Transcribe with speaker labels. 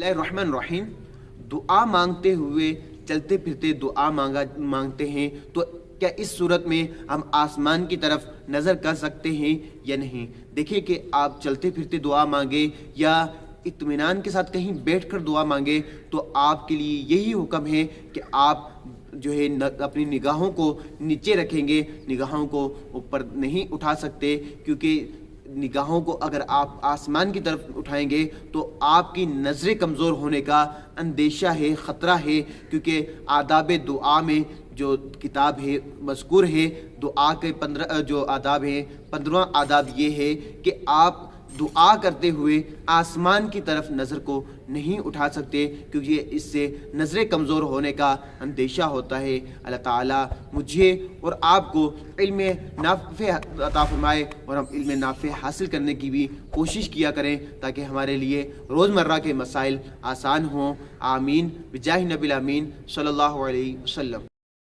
Speaker 1: बिस्मिल्लाहिर्रहमानिर्रहीम। दुआ मांगते हुए चलते फिरते दुआ मांगते हैं तो क्या इस सूरत में हम आसमान की तरफ नज़र कर सकते हैं या नहीं। देखिए कि आप चलते फिरते दुआ मांगे या इत्मीनान के साथ कहीं बैठकर दुआ मांगे तो आपके लिए यही हुक्म है कि आप जो है अपनी निगाहों को नीचे रखेंगे, निगाहों को ऊपर नहीं उठा सकते, क्योंकि निगाहों को अगर आप आसमान की तरफ उठाएंगे तो आपकी नज़रें कमज़ोर होने का अंदेशा है, ख़तरा है। क्योंकि आदाब दुआ में जो किताब है मज़कूर है, दुआ के 15 जो आदाब हैं, 15वां आदाब ये है कि आप दुआ करते हुए आसमान की तरफ नज़र को नहीं उठा सकते, क्योंकि इससे नज़रें कमज़ोर होने का अंदेशा होता है। अल्लाह ताला मुझे और आपको इल्म नाफ़े अता फ़रमाए और हम इल्म नाफ़े हासिल करने की भी कोशिश किया करें ताकि हमारे लिए रोज़मर्रा के मसाइल आसान हों। आमीन बिजाह नबिल आमीन सल्लल्लाहु अलैहि वसल्लम।